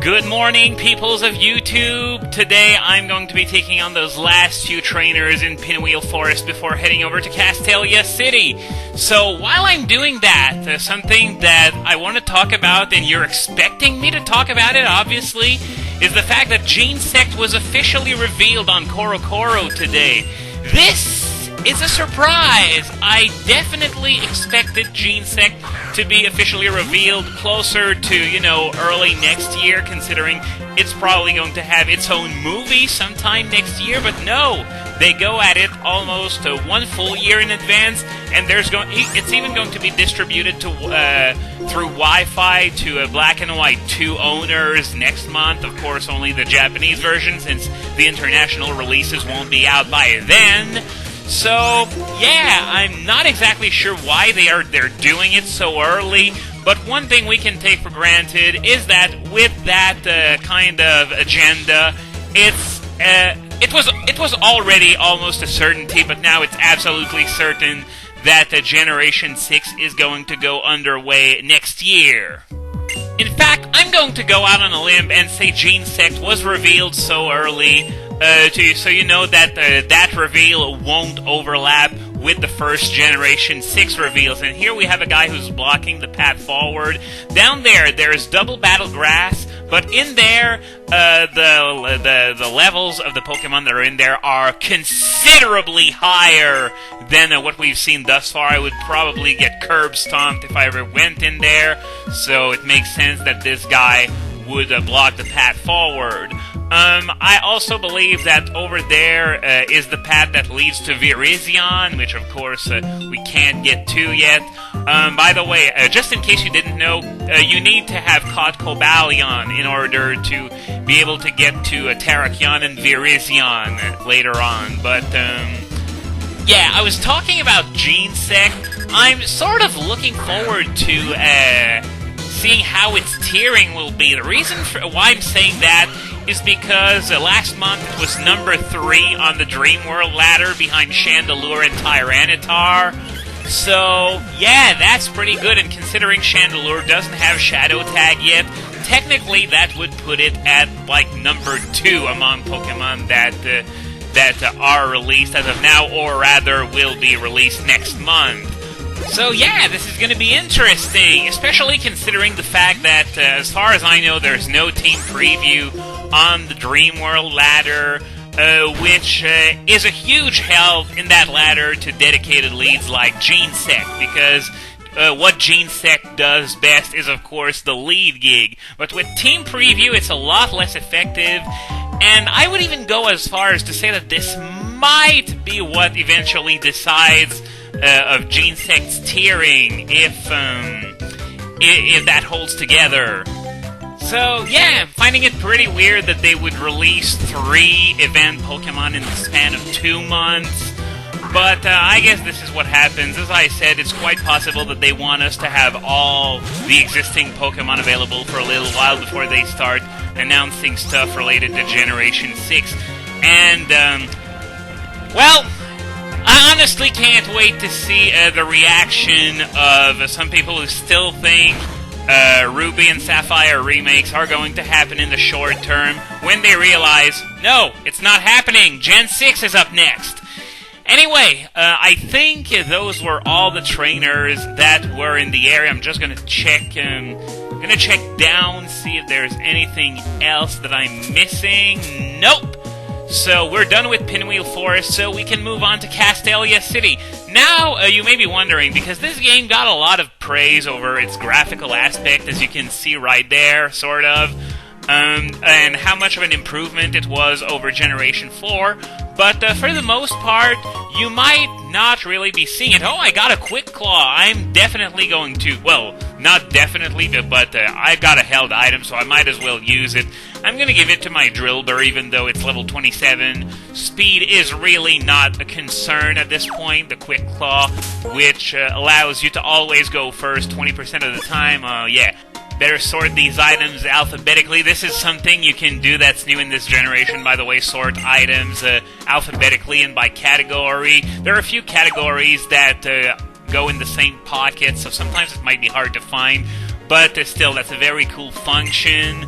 Good morning, peoples of YouTube. Today I'm going to be taking on those last few trainers in Pinwheel Forest before heading over to Castelia City. So while I'm doing that, something that I want to talk about, and you're expecting me to talk about it, obviously, is the fact that Gene Sect was officially revealed on Korokoro today. This is a surprise! I definitely expected Gene Sect to be officially revealed closer to, early next year, considering it's probably going to have its own movie sometime next year, but no! They go at it almost 1 full year in advance, and it's even going to be distributed to through Wi-Fi to Black and White 2 owners next month. Of course, only the Japanese version, since the international releases won't be out by then. So, yeah, I'm not exactly sure why they're doing it so early, but one thing we can take for granted is that with that kind of agenda, it was already almost a certainty, but now it's absolutely certain that Generation 6 is going to go underway next year. In fact, I'm going to go out on a limb and say Gene Sect was revealed so early, so you know that that reveal won't overlap with the first Generation 6 reveals. And here we have a guy who's blocking the path forward. Down there's double battle grass, but in there, the levels of the Pokemon that are in there are considerably higher than what we've seen thus far. I would probably get curb stomped if I ever went in there, so it makes sense that this guy would block the path forward. I also believe that over there is the path that leads to Virizion, which of course we can't get to yet. By the way, just in case you didn't know, you need to have caught Cobalion in order to be able to get to Terrakion and Virizion later on. But, yeah, I was talking about Gene Sect. I'm sort of looking forward to seeing how its tiering will be. The reason why I'm saying that is because last month it was number 3 on the Dream World ladder behind Chandelure and Tyranitar. So, yeah, that's pretty good, and considering Chandelure doesn't have Shadow Tag yet, technically that would put it at, number 2 among Pokemon that are released as of now, or rather will be released next month. So yeah, this is going to be interesting, especially considering the fact that, as far as I know, there's no team preview on the Dream World ladder, which is a huge help in that ladder to dedicated leads like Gene Sect, because what Gene Sect does best is, of course, the lead gig. But with team preview, it's a lot less effective, and I would even go as far as to say that this might be what eventually decides of Gene Sect's tiering, if that holds together. So, yeah, I'm finding it pretty weird that they would release 3 event Pokemon in the span of 2 months. But I guess this is what happens. As I said, it's quite possible that they want us to have all the existing Pokemon available for a little while before they start announcing stuff related to Generation 6. And, well, I honestly can't wait to see the reaction of some people who still think Ruby and Sapphire remakes are going to happen in the short term when they realize, no, it's not happening. Gen 6 is up next. Anyway, I think those were all the trainers that were in the area. I'm just gonna check down, see if there's anything else that I'm missing. Nope. So we're done with Pinwheel Forest, so we can move on to Castelia City. Now, you may be wondering, because this game got a lot of praise over its graphical aspect, as you can see right there, sort of, and how much of an improvement it was over Generation 4, but for the most part, you might not really be seeing it. Oh, I got a Quick Claw. I'm definitely going to, well, not definitely, but I've got a held item, so I might as well use it. I'm going to give it to my Drillbur, even though it's level 27. Speed is really not a concern at this point. The Quick Claw, which allows you to always go first 20% of the time. Yeah, better sort these items alphabetically. This is something you can do that's new in this generation, by the way. Sort items alphabetically and by category. There are a few categories that go in the same pocket, so sometimes it might be hard to find, but still, that's a very cool function.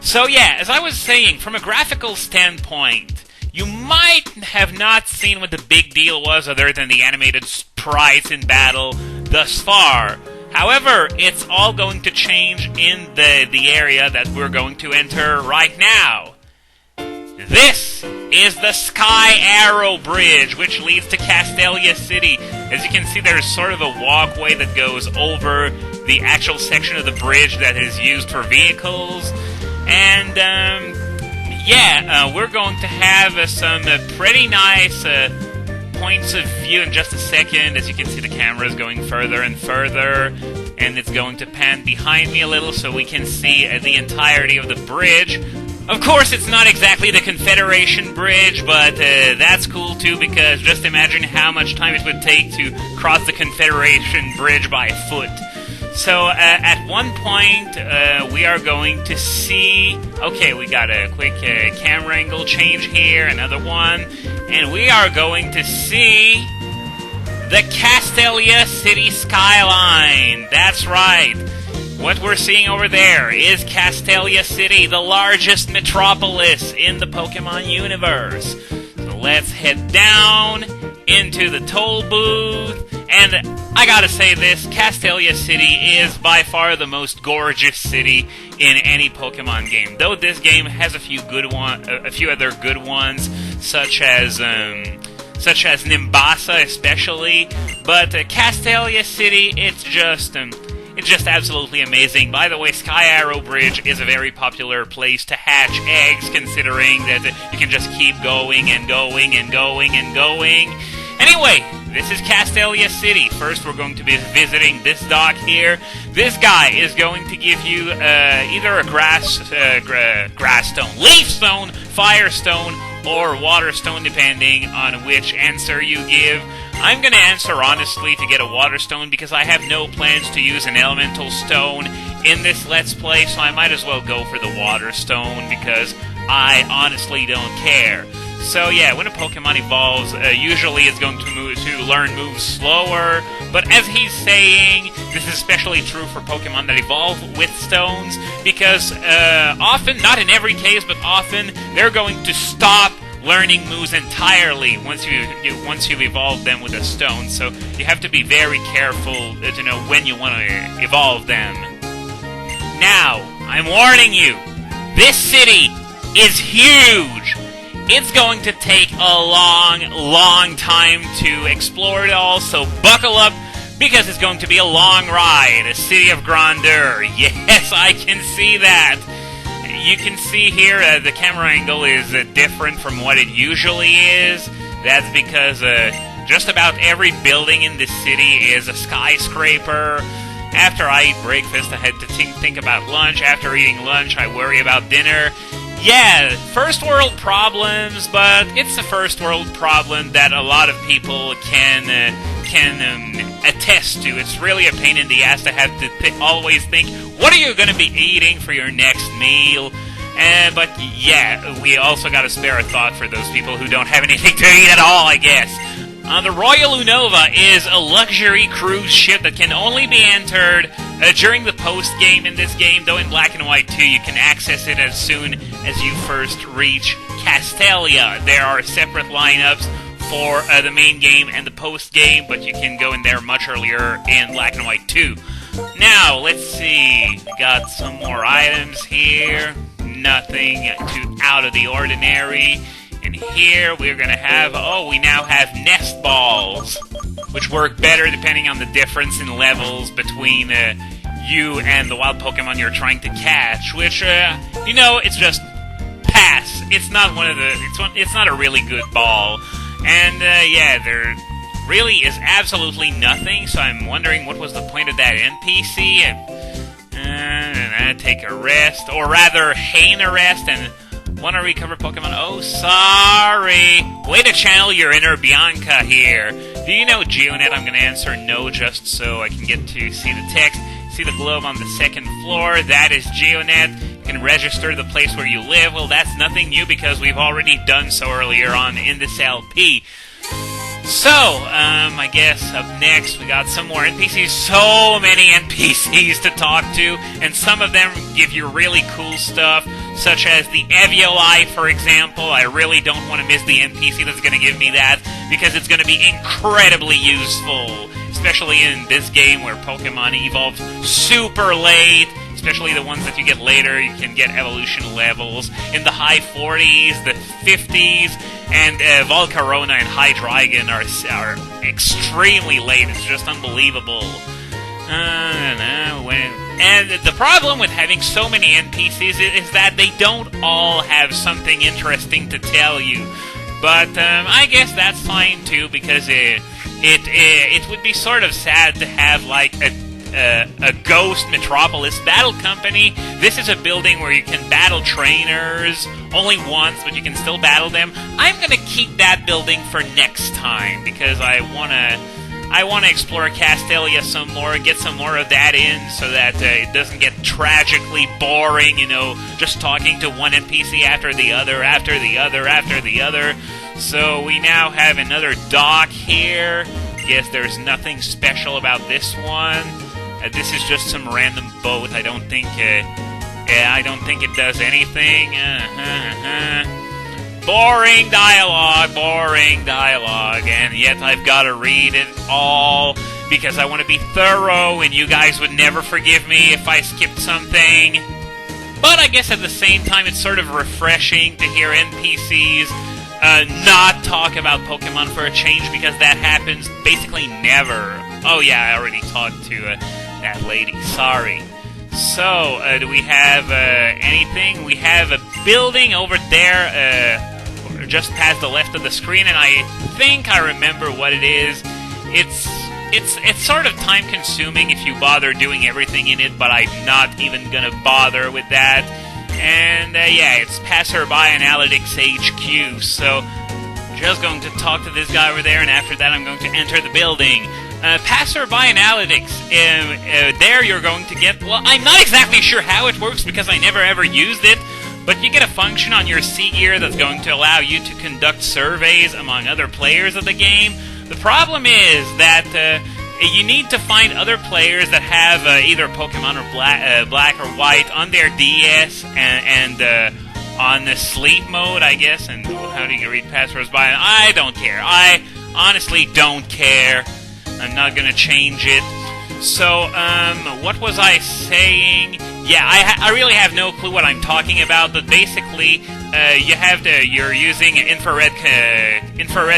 So yeah, as I was saying, from a graphical standpoint, you might have not seen what the big deal was other than the animated sprites in battle thus far. However, it's all going to change in the area that we're going to enter right now. This is the Sky Arrow Bridge, which leads to Castelia City. As you can see, there's sort of a walkway that goes over the actual section of the bridge that is used for vehicles. And, we're going to have some pretty nice points of view in just a second. As you can see, the camera is going further and further, and it's going to pan behind me a little so we can see the entirety of the bridge. Of course, it's not exactly the Confederation Bridge, but that's cool too, because just imagine how much time it would take to cross the Confederation Bridge by foot. So, at one point, we are going to see... Okay, we got a quick camera angle change here, another one, and we are going to see the Castelia City skyline. That's right. What we're seeing over there is Castelia City, the largest metropolis in the Pokemon universe. So let's head down into the toll booth. And I gotta say this, Castelia City is by far the most gorgeous city in any Pokemon game. Though this game has a few other good ones, such as Nimbasa especially. But Castelia City, it's just absolutely amazing. By the way, Sky Arrow Bridge is a very popular place to hatch eggs, considering that you can just keep going and going and going and going. Anyway, this is Castelia City. First, we're going to be visiting this dock here. This guy is going to give you either a grass stone, leaf stone, fire stone, or water stone, depending on which answer you give. I'm going to answer honestly to get a water stone because I have no plans to use an elemental stone in this Let's Play, so I might as well go for the water stone because I honestly don't care. So yeah, when a Pokemon evolves, usually it's going to learn moves slower, but as he's saying, this is especially true for Pokemon that evolve with stones, because often, not in every case, but often, they're going to stop learning moves entirely once you've evolved them with a stone, so you have to be very careful to know when you want to evolve them. Now, I'm warning you, this city is huge! It's going to take a long time to explore it all, so buckle up, because it's going to be a long ride. A city of grandeur. Yes, I can see that. You can see here the camera angle is different from what it usually is. That's because just about every building in this city is a skyscraper. After I eat breakfast, I had to think about lunch. After eating lunch, I worry about dinner. Yeah, first world problems, but it's a first world problem that a lot of people can attest to. It's really a pain in the ass to have to always think, what are you going to be eating for your next meal? But yeah, we also got to spare a thought for those people who don't have anything to eat at all, I guess. The Royal Unova is a luxury cruise ship that can only be entered during the post-game in this game, though in Black and White 2 you can access it as soon as you first reach Castelia. There are separate lineups for the main game and the post-game, but you can go in there much earlier in Black and White 2. Now, let's see. We got some more items here. Nothing too out of the ordinary. And here we're going to have, we now have nest balls, which work better depending on the difference in levels between you and the wild Pokemon you're trying to catch, which, it's just pass. It's not it's not a really good ball. And, there really is absolutely nothing, so I'm wondering what was the point of that NPC. Take a rest, or rather, hain a rest, and want to recover Pokemon? Oh, sorry. Way to channel your inner Bianca here. Do you know Geonet? I'm going to answer no just so I can get to see the text. See the globe on the second floor? That is Geonet. You can register the place where you live. Well, that's nothing new because we've already done so earlier on in this LP. So, I guess up next we got some more NPCs. So many NPCs to talk to, and some of them give you really cool stuff, such as the evasive, for example. I really don't want to miss the NPC that's going to give me that, because it's going to be incredibly useful, especially in this game where Pokemon evolve super late. Especially the ones that you get later, you can get evolution levels in the high 40s, the 50s, and Volcarona and Hydreigon are extremely late. It's just unbelievable. And the problem with having so many NPCs is that they don't all have something interesting to tell you. But I guess that's fine too, because it would be sort of sad to have like a ghost metropolis battle company. This is a building where you can battle trainers only once, but you can still battle them. I'm gonna keep that building for next time, because I wanna explore Castelia some more, get some more of that in, so that it doesn't get tragically boring, just talking to one NPC after the other, after the other, after the other. So we now have another dock here. Guess there's nothing special about this one. This is just some random boat. I don't think it does anything. Boring dialogue, and yet I've got to read it all because I want to be thorough, and you guys would never forgive me if I skipped something. But I guess at the same time, it's sort of refreshing to hear NPCs not talk about Pokemon for a change, because that happens basically never. Oh yeah, I already talked to that lady. Sorry. So, do we have anything? We have a building over there, just past the left of the screen, and I think I remember what it is. It's sort of time-consuming if you bother doing everything in it, but I'm not even gonna bother with that. And yeah, it's Passerby Analytics HQ. So, just going to talk to this guy over there, and after that, I'm going to enter the building. Passerby Analytics, there you're going to get, well, I'm not exactly sure how it works because I never ever used it, but you get a function on your C gear that's going to allow you to conduct surveys among other players of the game. The problem is that you need to find other players that have either Pokemon or Black or White on their DS and on the sleep mode, I guess. And how do you read Passerby? I don't care. I honestly don't care. I'm not gonna change it. So, what was I saying? Yeah, I really have no clue what I'm talking about, but basically, you're using infrared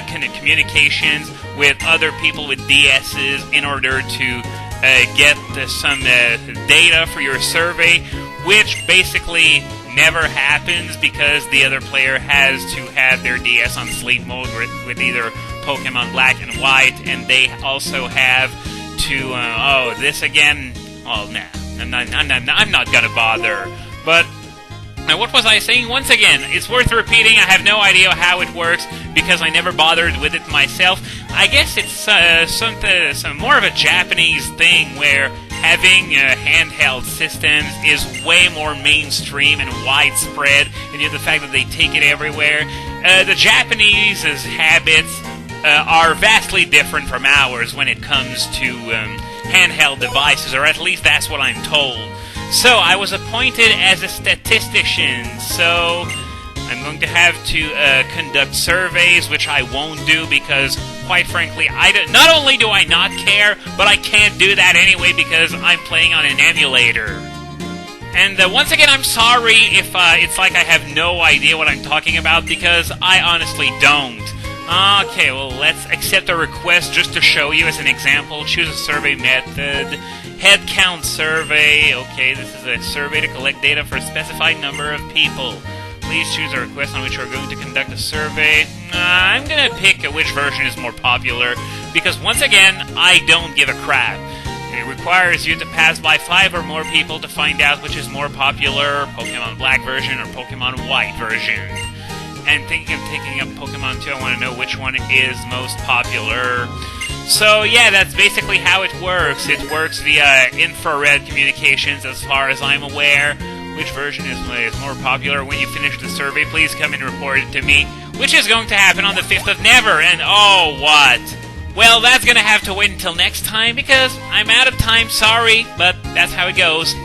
communications with other people with DSs in order to get some data for your survey, which basically never happens because the other player has to have their DS on sleep mode with either Pokemon Black and White, and they also have to, this again? Oh, nah, I'm not gonna bother. But, what was I saying? Once again, it's worth repeating, I have no idea how it works, because I never bothered with it myself. I guess it's some more of a Japanese thing, where having handheld systems is way more mainstream and widespread, and the fact that they take it everywhere. The Japanese's habits are vastly different from ours when it comes to handheld devices, or at least that's what I'm told. So, I was appointed as a statistician, so I'm going to have to conduct surveys, which I won't do because, quite frankly, not only do I not care, but I can't do that anyway because I'm playing on an emulator. And once again, I'm sorry if it's like I have no idea what I'm talking about, because I honestly don't. Okay, well, let's accept a request just to show you as an example. Choose a survey method. Head count survey. Okay, this is a survey to collect data for a specified number of people. Please choose a request on which we're going to conduct a survey. I'm gonna pick which version is more popular, because once again, I don't give a crap. It requires you to pass by 5 or more people to find out which is more popular, Pokemon Black version or Pokemon White version. And thinking of taking up Pokemon 2, I want to know which one is most popular. So yeah, that's basically how it works. It works via infrared communications as far as I'm aware. Which version is more popular? When you finish the survey, please come and report it to me. which is going to happen on the 5th of Never, and oh, what? Well, that's gonna have to wait until next time, because I'm out of time, sorry, but that's how it goes.